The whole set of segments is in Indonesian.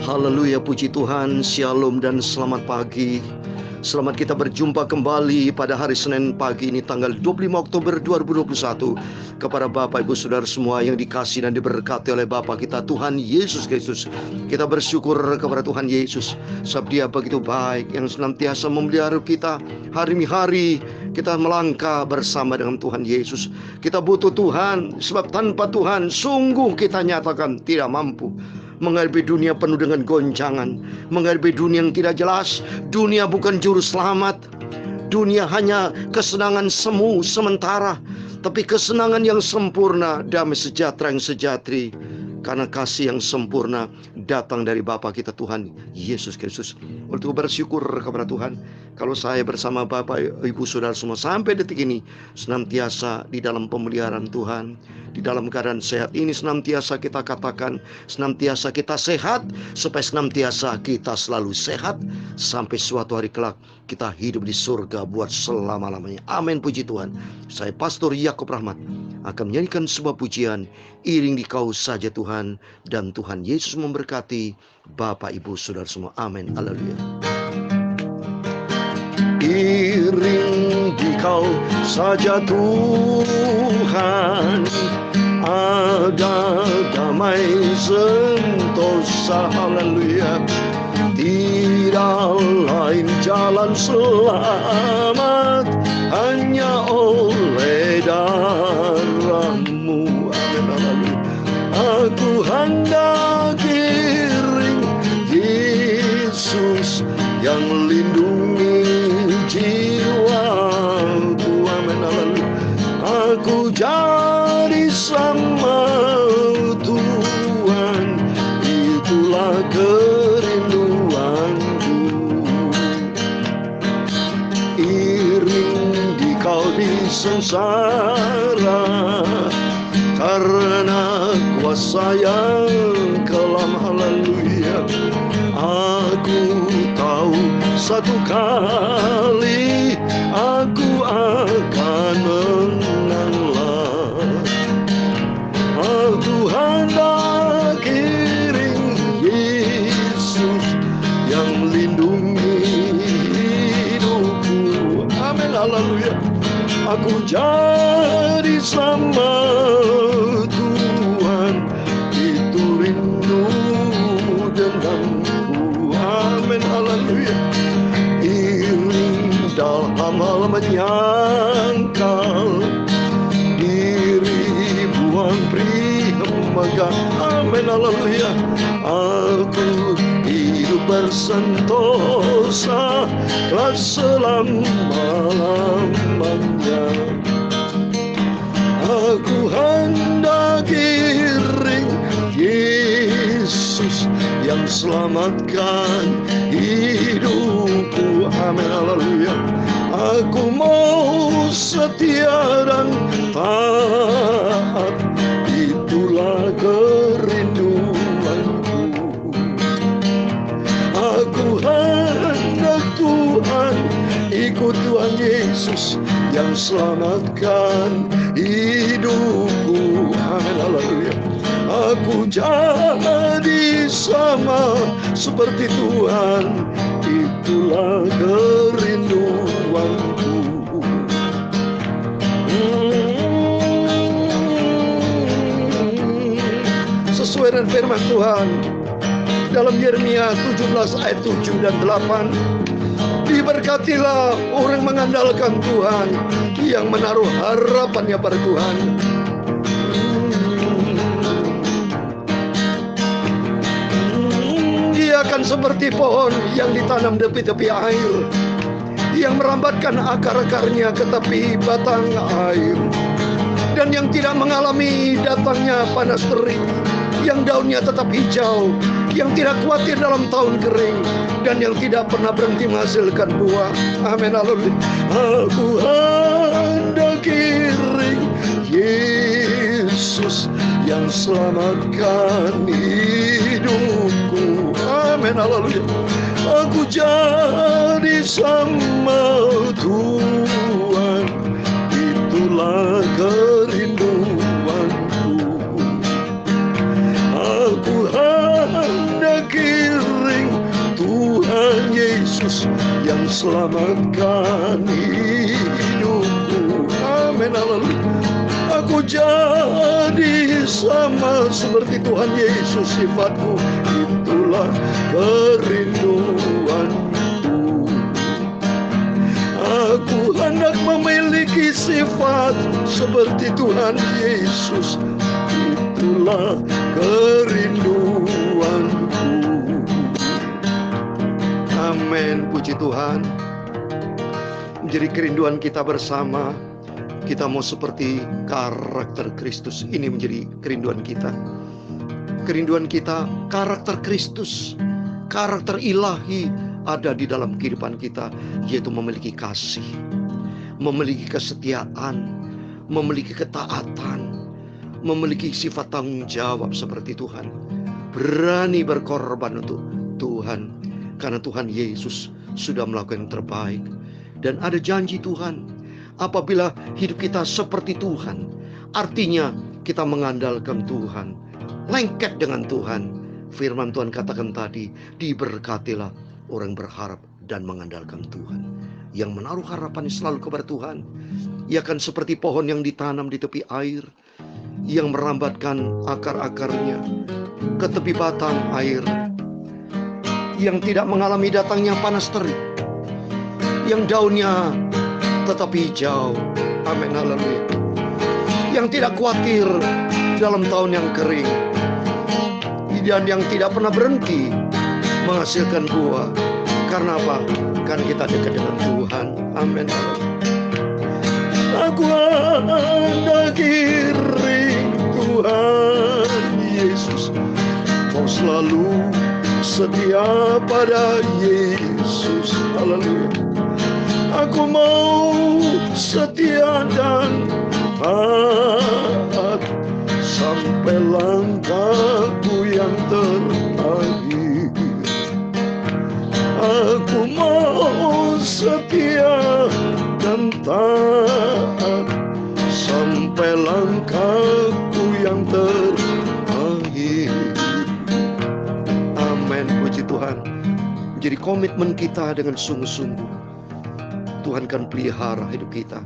Haleluya, puji Tuhan, shalom dan selamat pagi. Selamat kita berjumpa kembali pada hari Senin pagi ini tanggal 25 Oktober 2021. Kepada Bapak Ibu Saudara semua yang dikasihi dan diberkati oleh Bapa kita Tuhan Yesus Kristus, kita bersyukur kepada Tuhan Yesus, sebab Dia begitu baik yang senantiasa memelihara kita hari demi hari. Kita melangkah bersama dengan Tuhan Yesus. Kita butuh Tuhan, sebab tanpa Tuhan sungguh kita nyatakan tidak mampu menghadapi dunia penuh dengan goncangan, menghadapi dunia yang tidak jelas. Dunia bukan juru selamat. Dunia hanya kesenangan semu sementara, tapi kesenangan yang sempurna, damai sejahtera yang sejati, karena kasih yang sempurna datang dari Bapa kita Tuhan Yesus Kristus. Untuk bersyukur kepada Tuhan, kalau saya bersama Bapak Ibu Saudara semua sampai detik ini senantiasa di dalam pemeliharaan Tuhan, di dalam keadaan sehat ini senantiasa kita katakan, senantiasa kita sehat, supaya senantiasa kita selalu sehat sampai suatu hari kelak kita hidup di surga buat selama-lamanya. Amin, puji Tuhan. Saya Pastor Yakob Rahmat akan menyanyikan sebuah pujian, iring di Kau saja Tuhan, dan Tuhan Yesus memberkati Bapak Ibu Saudara semua. Amin. Haleluya. Iring di Kau saja Tuhan, ada damai sentosa. Haleluya. Tidak lain jalan selamat, hanya oleh darah-Mu. Amin. Haleluya. Aku hendak iring Yesus yang lindungi jiwaku. Amin. Haleluya. Aku jadi sama Tuhan, itulah kerinduanku. Iring di Kau di sengsara, karena kuasa yang kelam. Haleluya. Aku tahu satu kali aku akan menanglah. Aku hendak iring Yesus yang lindungi hidupku. Amin. Haleluya. Aku jadi sama Tuhan, itu rindu denganku. Amin. Haleluya. Iring dalam hal menyangkal, diri buang megah. Amin. Haleluya. Aku hidup bersentosa telah selama-lamanya. Aku hendak iring Yesus yang selamatkan hidupku. Amin. Haleluya. Aku mau setia dan taat, itulah kerinduanku. Aku hendak Tuhan, ikut Tuhan Yesus yang selamatkan hidupku. Amin. Haleluya. Aku jadi sama seperti Tuhan, itulah kerinduanku. Sesuai dengan firman Tuhan dalam Yeremia 17 ayat 7 dan 8, diberkatilah orang mengandalkan Tuhan, yang menaruh harapannya pada Tuhan. Dia akan seperti pohon yang ditanam di tepi air, yang merambatkan akar-akarnya ke tepi batang air, dan yang tidak mengalami datangnya panas terik, yang daunnya tetap hijau, yang tidak khawatir dalam tahun kering, dan yang tidak pernah berhenti menghasilkan buah. Amin. Haleluya. Aku hendak iring Yesus yang selamatkan hidupku. Amin. Haleluya. Aku jadi sama Tuhan, itulah kerinduanku. Aku hendak yang selamatkan hidupku. Amin, haleluya. Aku jadi sama seperti Tuhan Yesus sifatku, itulah kerinduanku. Aku hendak memiliki sifat seperti Tuhan Yesus, itulah kerinduanku. Amin, puji Tuhan. Menjadi kerinduan kita bersama, kita mau seperti karakter Kristus. Ini menjadi kerinduan kita. Kerinduan kita, karakter Kristus, karakter ilahi ada di dalam kehidupan kita, yaitu memiliki kasih, memiliki kesetiaan, memiliki ketaatan, memiliki sifat tanggung jawab seperti Tuhan. Berani berkorban untuk Tuhan, karena Tuhan Yesus sudah melakukan yang terbaik. Dan ada janji Tuhan, apabila hidup kita seperti Tuhan, artinya kita mengandalkan Tuhan, lengket dengan Tuhan. Firman Tuhan katakan tadi, diberkatilah orang berharap dan mengandalkan Tuhan. Yang menaruh harapan selalu kepada Tuhan, ia akan seperti pohon yang ditanam di tepi air, yang merambatkan akar-akarnya ke tepi batang air, yang tidak mengalami datangnya panas terik, yang daunnya tetap hijau. Amin, haleluya. Yang tidak khawatir dalam tahun yang kering, dan yang tidak pernah berhenti menghasilkan buah. Karena apa? Karena kita dekat dengan Tuhan. Amin. Aku ada kiring Tuhan Yesus, mau selalu setia pada Yesus. Haleluya. Aku mau setia dan taat sampai langkahku yang terakhir. Aku mau setia dan taat sampai langkahku yang terakhir. Amin, puji Tuhan. Jadi komitmen kita dengan sungguh-sungguh, Tuhan kan pelihara hidup kita.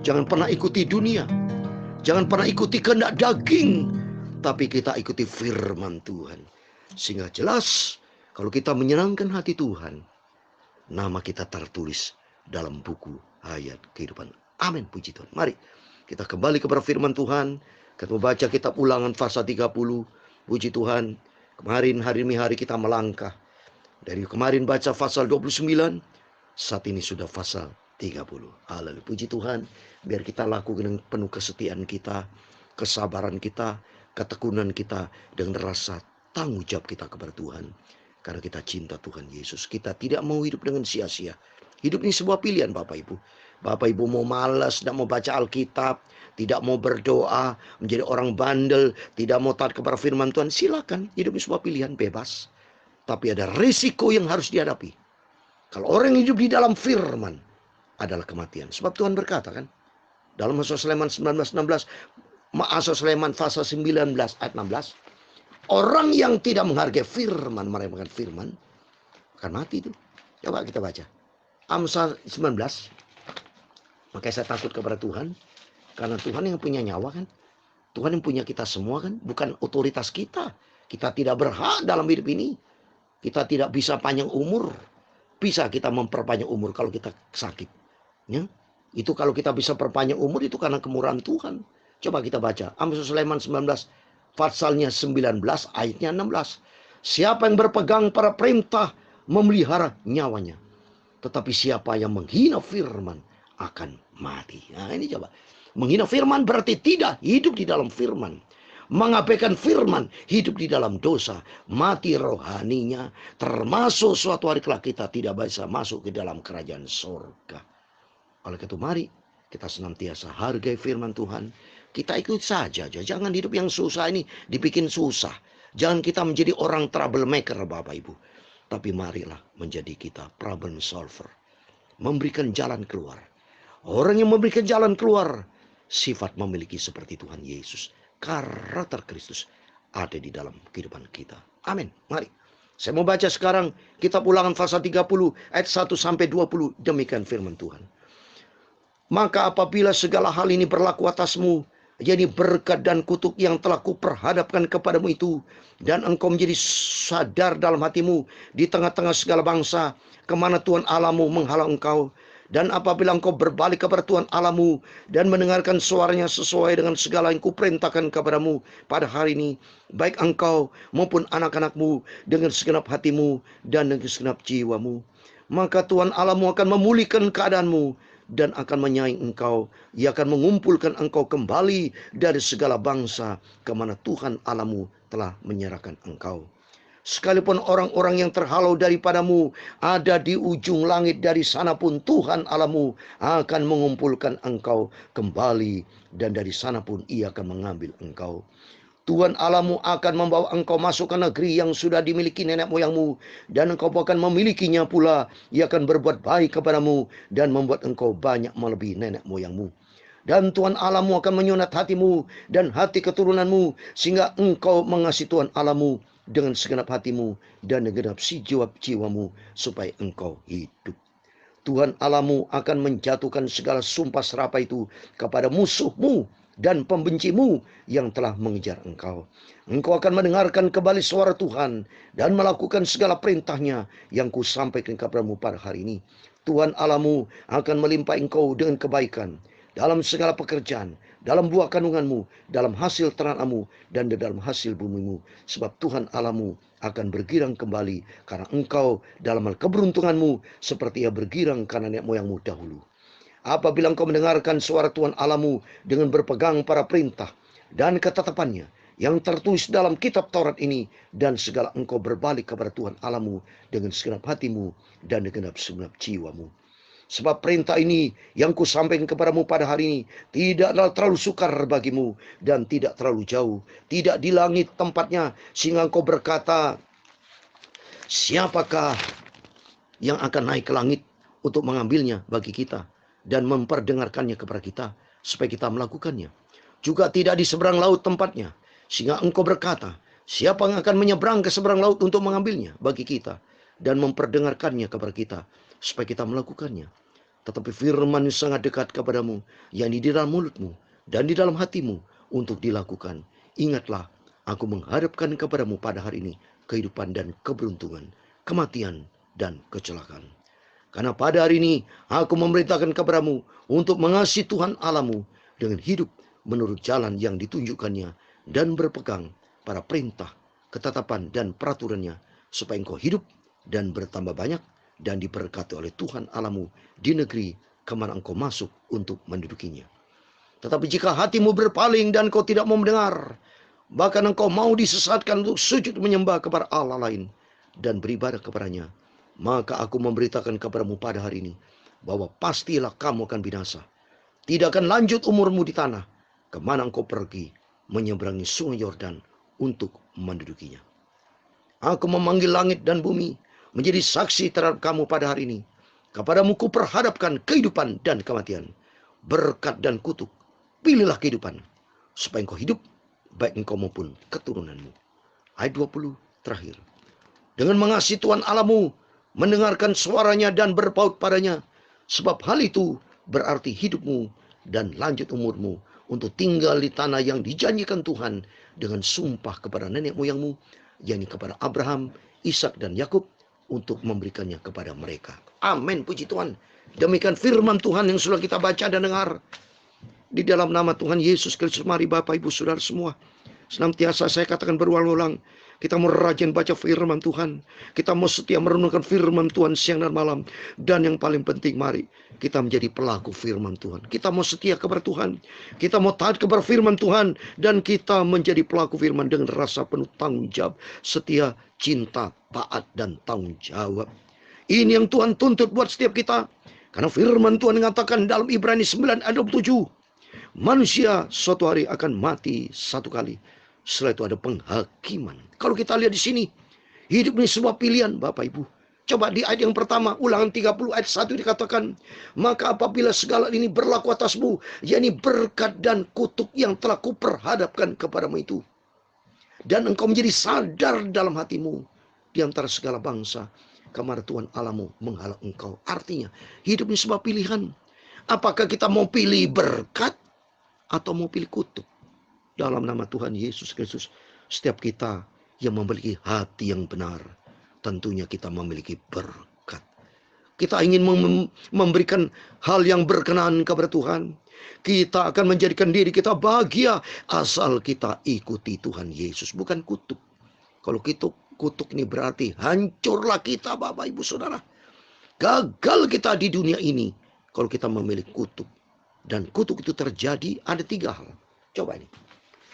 Jangan pernah ikuti dunia, jangan pernah ikuti kehendak daging, tapi kita ikuti firman Tuhan. Sehingga jelas, kalau kita menyenangkan hati Tuhan, nama kita tertulis dalam buku hayat kehidupan. Amin, puji Tuhan. Mari kita kembali kepada firman Tuhan. Kita membaca kitab Ulangan pasal 30. Puji Tuhan, kemarin hari ini hari kita melangkah. Dari kemarin baca pasal 29, saat ini sudah pasal 30. Haleluya, puji Tuhan. Biar kita lakukan dengan penuh kesetiaan kita, kesabaran kita, ketekunan kita, dengan rasa tanggung jawab kita kepada Tuhan. Karena kita cinta Tuhan Yesus. Kita tidak mau hidup dengan sia-sia. Hidup ini sebuah pilihan, Bapak Ibu. Bapak Ibu mau malas, tidak mau baca Alkitab, tidak mau berdoa, menjadi orang bandel, tidak mau taat kepada firman Tuhan, silakan. Hidup ini sebuah pilihan, bebas. Tapi ada risiko yang harus dihadapi. Kalau orang yang hidup di dalam firman adalah kematian. Sebab Tuhan berkata kan, dalam Mazmur Sulaiman 19:16, Mazmur Sulaiman pasal 19 ayat 16, orang yang tidak menghargai firman, meremehkan firman, akan mati itu. Coba kita baca. Amsal 19. Makanya saya takut kepada Tuhan, karena Tuhan yang punya nyawa kan. Tuhan yang punya kita semua kan, bukan otoritas kita. Kita tidak berhak dalam hidup ini. Kita tidak bisa panjang umur. Bisa kita memperpanjang umur kalau kita sakit. Ya? Itu kalau kita bisa perpanjang umur itu karena kemurahan Tuhan. Coba kita baca. Amsal Sulaiman 19. Pasalnya 19 ayatnya 16. Siapa yang berpegang pada perintah memelihara nyawanya. Tetapi siapa yang menghina firman akan mati. Nah ini coba. Menghina firman berarti tidak hidup di dalam firman. Mengabaikan firman, hidup di dalam dosa, mati rohaninya, termasuk suatu hari kelak kita tidak bisa masuk ke dalam kerajaan surga. Oleh itu mari kita senantiasa hargai firman Tuhan. Kita ikut saja, jangan hidup yang susah ini dibikin susah. Jangan kita menjadi orang troublemaker, Bapak Ibu. Tapi marilah menjadi kita problem solver. Memberikan jalan keluar. Orang yang memberikan jalan keluar, sifat memiliki seperti Tuhan Yesus. Karakter Kristus ada di dalam kehidupan kita. Amin. Mari Saya mau baca sekarang kitab Ulangan pasal 30 ayat 1 sampai 20. Demikian firman Tuhan. Maka apabila segala hal ini berlaku atasmu, jadi berkat dan kutuk yang telah kuperhadapkan kepadamu itu, dan engkau menjadi sadar dalam hatimu di tengah-tengah segala bangsa, kemana Tuhan Allahmu menghalau engkau. Dan apabila engkau berbalik kepada Tuhan Allahmu dan mendengarkan suaranya sesuai dengan segala yang kuperintahkan kepadamu pada hari ini, baik engkau maupun anak-anakmu dengan segenap hatimu dan dengan segenap jiwamu, maka Tuhan Allahmu akan memulihkan keadaanmu dan akan menyayangi engkau. Ia akan mengumpulkan engkau kembali dari segala bangsa kemana Tuhan Allahmu telah menyerahkan engkau. Sekalipun orang-orang yang terhalau daripadamu ada di ujung langit, dari sana pun Tuhan Allahmu akan mengumpulkan engkau kembali, dan dari sana pun Ia akan mengambil engkau. Tuhan Allahmu akan membawa engkau masuk ke negeri yang sudah dimiliki nenek moyangmu, dan engkau akan memilikinya pula. Ia akan berbuat baik kepadamu dan membuat engkau banyak melebihi nenek moyangmu. Dan Tuhan Allahmu akan menyunat hatimu dan hati keturunanmu, sehingga engkau mengasihi Tuhan Allahmu dengan segenap hatimu dan dengan segenap jiwamu, supaya engkau hidup. Tuhan Allahmu akan menjatuhkan segala sumpah serapah itu kepada musuhmu dan pembencimu yang telah mengejar engkau. Engkau akan mendengarkan kembali suara Tuhan dan melakukan segala perintahnya yang kusampaikan kepadamu pada hari ini. Tuhan Allahmu akan melimpahi engkau dengan kebaikan dalam segala pekerjaan, dalam buah kandunganmu, dalam hasil ternakanmu, dan di dalam hasil bumimu. Sebab Tuhan Allahmu akan bergirang kembali karena engkau dalam hal keberuntunganmu, seperti ia bergirang karena nenek moyangmu dahulu. Apabila engkau mendengarkan suara Tuhan Allahmu dengan berpegang para perintah dan ketetapannya yang tertulis dalam kitab Taurat ini, dan segala engkau berbalik kepada Tuhan Allahmu dengan segenap hatimu dan dengan segenap jiwamu. Sebab perintah ini yang kusampaikan kepadamu pada hari ini tidaklah terlalu sukar bagimu dan tidak terlalu jauh, tidak di langit tempatnya, sehingga engkau berkata, siapakah yang akan naik ke langit untuk mengambilnya bagi kita dan memperdengarkannya kepada kita, supaya kita melakukannya. Juga tidak di seberang laut tempatnya, sehingga engkau berkata, siapa yang akan menyeberang ke seberang laut untuk mengambilnya bagi kita dan memperdengarkannya kepada kita, supaya kita melakukannya. Tetapi firman sangat dekat kepadamu, yang di dalam mulutmu dan di dalam hatimu untuk dilakukan. Ingatlah, aku menghadapkan kepadamu pada hari ini kehidupan dan keberuntungan, kematian dan kecelakaan. Karena pada hari ini aku memerintahkan kepadamu untuk mengasihi Tuhan Allahmu dengan hidup menurut jalan yang ditunjukkannya, dan berpegang pada perintah, ketetapan dan peraturannya, supaya engkau hidup dan bertambah banyak dan diberkati oleh Tuhan Allahmu di negeri kemana engkau masuk untuk mendudukinya. Tetapi jika hatimu berpaling dan engkau tidak mau mendengar, bahkan engkau mau disesatkan untuk sujud menyembah kepada Allah lain dan beribadah kepadanya, maka aku memberitakan kepadamu pada hari ini bahwa pastilah kamu akan binasa. Tidak akan lanjut umurmu di tanah kemana engkau pergi menyeberangi sungai Yordan untuk mendudukinya. Aku memanggil langit dan bumi menjadi saksi terhadap kamu pada hari ini. Kepadamu kuperhadapkan kehidupan dan kematian, berkat dan kutuk. Pilihlah kehidupan, supaya engkau hidup, baik engkau maupun keturunanmu. Ayat 20 terakhir. Dengan mengasihi Tuhan Allahmu, mendengarkan suaranya dan berpaut padanya, sebab hal itu berarti hidupmu dan lanjut umurmu untuk tinggal di tanah yang dijanjikan Tuhan dengan sumpah kepada nenek moyangmu, yakni kepada Abraham, Ishak dan Yakub, untuk memberikannya kepada mereka. Amin, puji Tuhan. Demikian firman Tuhan yang sudah kita baca dan dengar. Di dalam nama Tuhan Yesus Kristus, mari Bapak Ibu Saudara semua, senantiasa saya katakan berulang-ulang, kita mau rajin baca firman Tuhan. Kita mau setia merenungkan firman Tuhan siang dan malam. Dan yang paling penting, mari kita menjadi pelaku firman Tuhan. Kita mau setia kepada Tuhan. Kita mau taat kepada firman Tuhan. Dan kita menjadi pelaku firman dengan rasa penuh tanggung jawab, setia, cinta, taat, dan tanggung jawab. Ini yang Tuhan tuntut buat setiap kita. Karena firman Tuhan mengatakan dalam Ibrani 9 ayat 27, manusia suatu hari akan mati satu kali. Setelah itu ada penghakiman. Kalau kita lihat di sini, hidup ini sebuah pilihan, Bapak Ibu. Coba di ayat yang pertama, Ulangan 30 ayat 1 dikatakan, maka apabila segala ini berlaku atasmu, yakni berkat dan kutuk yang telah kuperhadapkan kepadamu itu, dan engkau menjadi sadar dalam hatimu, di antara segala bangsa, karena Tuhan Allahmu menghalang engkau. Artinya, hidup ini sebuah pilihan. Apakah kita mau pilih berkat atau mau pilih kutuk? Dalam nama Tuhan Yesus Kristus, setiap kita yang memiliki hati yang benar, tentunya kita memiliki berkat. Kita ingin memberikan hal yang berkenan kepada Tuhan. Kita akan menjadikan diri kita bahagia asal kita ikuti Tuhan Yesus, bukan kutuk. Kalau kutuk ini berarti hancurlah kita, Bapak Ibu Saudara. Gagal kita di dunia ini kalau kita memilih kutuk. Dan kutuk itu terjadi ada 3 hal. Coba ini.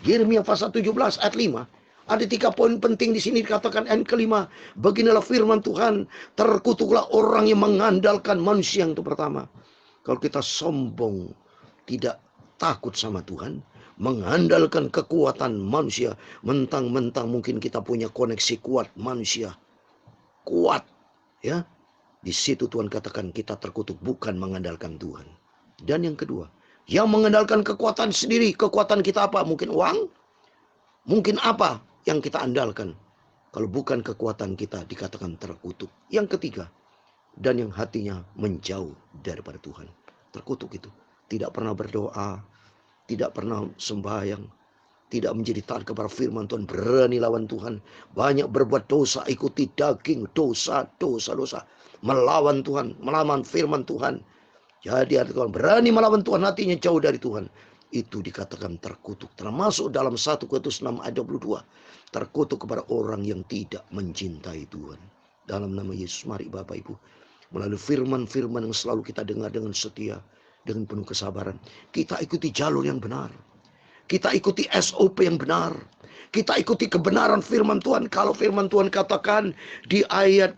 Yeremia pasal 17 ayat 5. Ada 3 poin penting di sini dikatakan. Yang kelima, beginilah firman Tuhan, terkutuklah orang yang mengandalkan manusia. Yang itu pertama. Kalau kita sombong, tidak takut sama Tuhan, mengandalkan kekuatan manusia, mentang-mentang mungkin kita punya koneksi kuat manusia. Kuat, ya. Di situ Tuhan katakan kita terkutuk, bukan mengandalkan Tuhan. Dan yang kedua, yang mengandalkan kekuatan sendiri. Kekuatan kita apa? Mungkin uang? Mungkin apa yang kita andalkan? Kalau bukan kekuatan kita, dikatakan terkutuk. Yang ketiga, dan yang hatinya menjauh daripada Tuhan. Terkutuk itu. Tidak pernah berdoa, tidak pernah sembahyang, tidak menjadi taat kepada firman Tuhan, berani lawan Tuhan. Banyak berbuat dosa, ikuti daging, dosa. Melawan Tuhan, melawan firman Tuhan. Jadi hati Tuhan berani melawan Tuhan, hatinya jauh dari Tuhan. Itu dikatakan terkutuk. Termasuk dalam 1 Korintus 6 ayat 22. Terkutuk kepada orang yang tidak mencintai Tuhan. Dalam nama Yesus, mari Bapak Ibu, melalui firman-firman yang selalu kita dengar dengan setia, dengan penuh kesabaran, kita ikuti jalur yang benar. Kita ikuti SOP yang benar. Kita ikuti kebenaran firman Tuhan. Kalau firman Tuhan katakan di ayat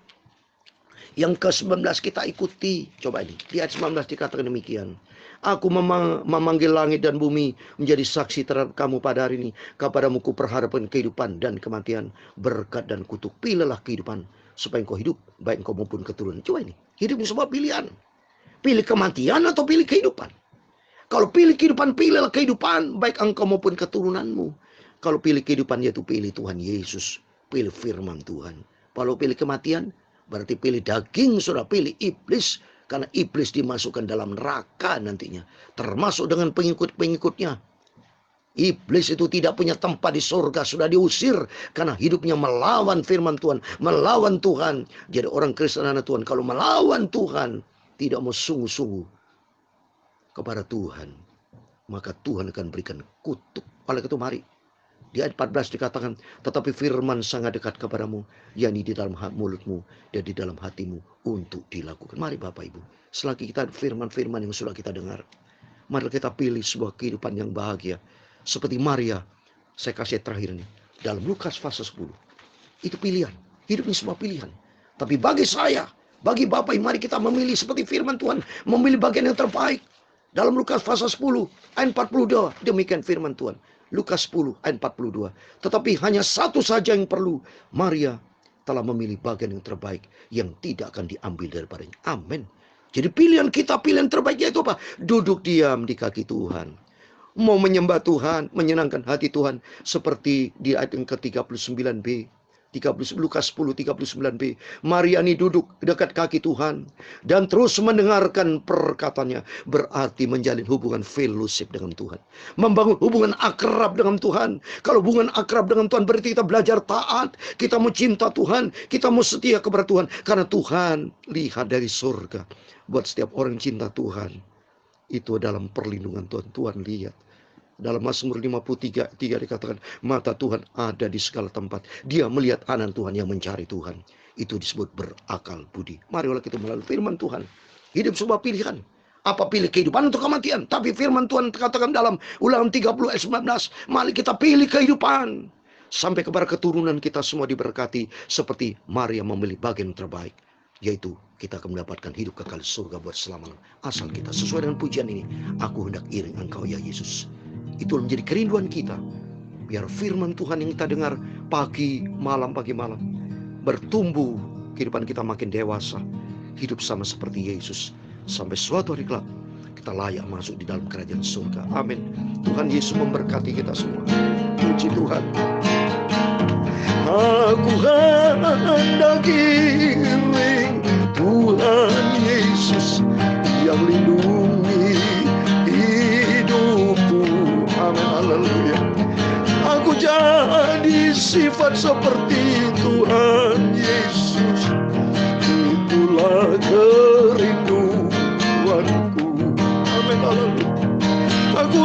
yang ke-19 kita ikuti. Coba ini. Di ayat 19 dikatakan demikian. Aku memanggil langit dan bumi menjadi saksi terhadap kamu pada hari ini. Kepadamu kuperhadapkan kehidupan dan kematian, berkat dan kutuk. Pilihlah kehidupan supaya engkau hidup, baik engkau maupun keturunan. Coba ini. Hidup ini sebuah pilihan. Pilih kematian atau pilih kehidupan. Kalau pilih kehidupan, pilihlah kehidupan, baik engkau maupun keturunanmu. Kalau pilih kehidupan, yaitu pilih Tuhan Yesus. Pilih firman Tuhan. Kalau pilih kematian, berarti pilih daging, sudah pilih iblis. Karena iblis dimasukkan dalam neraka nantinya. Termasuk dengan pengikut-pengikutnya. Iblis itu tidak punya tempat di surga. Sudah diusir. Karena hidupnya melawan firman Tuhan. Melawan Tuhan. Jadi orang Kristen anak Tuhan, kalau melawan Tuhan, tidak mau sungguh-sungguh kepada Tuhan, maka Tuhan akan berikan kutuk. Oleh itu mari. Di ayat 14 dikatakan, tetapi firman sangat dekat kepadamu, yakni di dalam mulutmu dan di dalam hatimu untuk dilakukan. Mari Bapak Ibu, selagi kita firman-firman yang sudah kita dengar, mari kita pilih sebuah kehidupan yang bahagia. Seperti Maria, saya kasih terakhir ini, dalam Lukas pasal 10. Itu pilihan, hidup ini sebuah pilihan. Tapi bagi saya, bagi Bapak Ibu, mari kita memilih seperti firman Tuhan, memilih bagian yang terbaik. Dalam Lukas pasal 10 ayat 42, demikian firman Tuhan. Lukas 10 ayat 42. Tetapi hanya satu saja yang perlu. Maria telah memilih bagian yang terbaik yang tidak akan diambil daripadanya. Amin. Jadi pilihan kita, pilihan terbaik yaitu apa? Duduk diam di kaki Tuhan. Mau menyembah Tuhan, menyenangkan hati Tuhan. Seperti di ayat yang ke-39b. Lukas 10, 39b. Maria ini duduk dekat kaki Tuhan dan terus mendengarkan perkataannya. Berarti menjalin hubungan fellowship dengan Tuhan. Membangun hubungan akrab dengan Tuhan. Kalau hubungan akrab dengan Tuhan berarti kita belajar taat. Kita mau cinta Tuhan. Kita mau setia kepada Tuhan. Karena Tuhan lihat dari surga. Buat setiap orang cinta Tuhan, itu dalam perlindungan Tuhan. Tuhan lihat. Dalam Mazmur 53 dikatakan, mata Tuhan ada di segala tempat. Dia melihat anak Tuhan yang mencari Tuhan. Itu disebut berakal budi. Mari oleh kita melalui firman Tuhan. Hidup sebuah pilihan. Apa pilih kehidupan atau kematian? Tapi firman Tuhan katakan dalam Ulangan 30 ayat 19. Mari kita pilih kehidupan. Sampai kepada keturunan kita semua diberkati. Seperti Maria memilih bagian terbaik. Yaitu kita akan mendapatkan hidup kekal surga buat selamanya. Asal kita sesuai dengan pujian ini. Aku hendak iring engkau ya Yesus. Itu menjadi kerinduan kita. Biar firman Tuhan yang kita dengar pagi malam bertumbuh, kehidupan kita makin dewasa, hidup sama seperti Yesus, sampai suatu hari kelak kita layak masuk di dalam kerajaan surga. Amin. Tuhan Yesus memberkati kita semua. Puji Tuhan. Aku hendak iring Tuhan Yesus yang lindungi hidupku. Amin, haleluya. Aku jadi sifat seperti Tuhan Yesus. Itulah kerinduanku. Amin, haleluya. Aku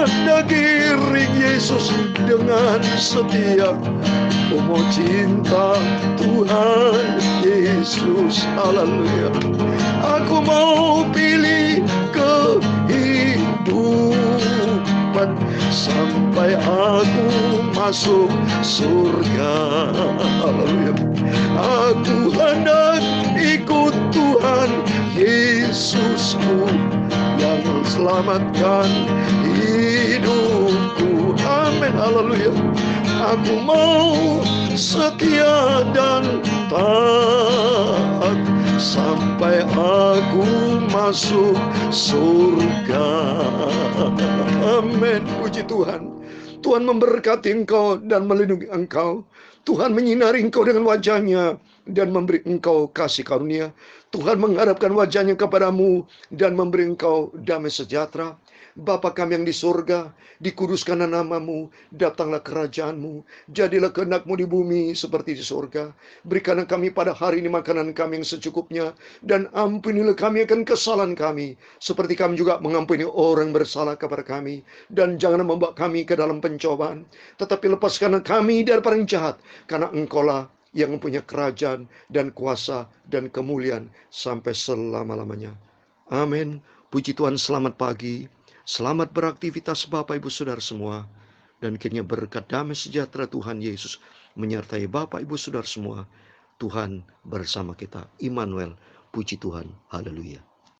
hendak iring Yesus dengan setia. Oh, cinta Tuhan Yesus, haleluya. Aku mau pilih kehidupan sampai aku masuk surga, haleluya. Aku hendak ikut Tuhan Yesusku yang selamatkan hidupku. Amin, haleluya. Aku mau setia dan taat sampai aku masuk surga. Amin, puji Tuhan. Tuhan memberkati engkau dan melindungi engkau. Tuhan menyinari engkau dengan wajahnya dan memberi engkau kasih karunia. Tuhan mengharapkan wajahnya kepadamu dan memberi engkau damai sejahtera. Bapa kami yang di surga, dikuduskanlah namamu, datanglah kerajaanmu, jadilah kehendakmu di bumi seperti di surga. Berikanlah kami pada hari ini makanan kami yang secukupnya, dan ampunilah kami akan kesalahan kami, seperti kami juga mengampuni orang bersalah kepada kami. Dan jangan membawa kami ke dalam pencobaan, tetapi lepaskanlah kami dari orang jahat, karena engkaulah yang mempunyai kerajaan dan kuasa dan kemuliaan sampai selama-lamanya. Amin. Puji Tuhan, selamat pagi. Selamat beraktivitas Bapak Ibu Saudara semua. Dan kiranya berkat damai sejahtera Tuhan Yesus menyertai Bapak Ibu Saudara semua. Tuhan bersama kita. Immanuel. Puji Tuhan. Haleluya.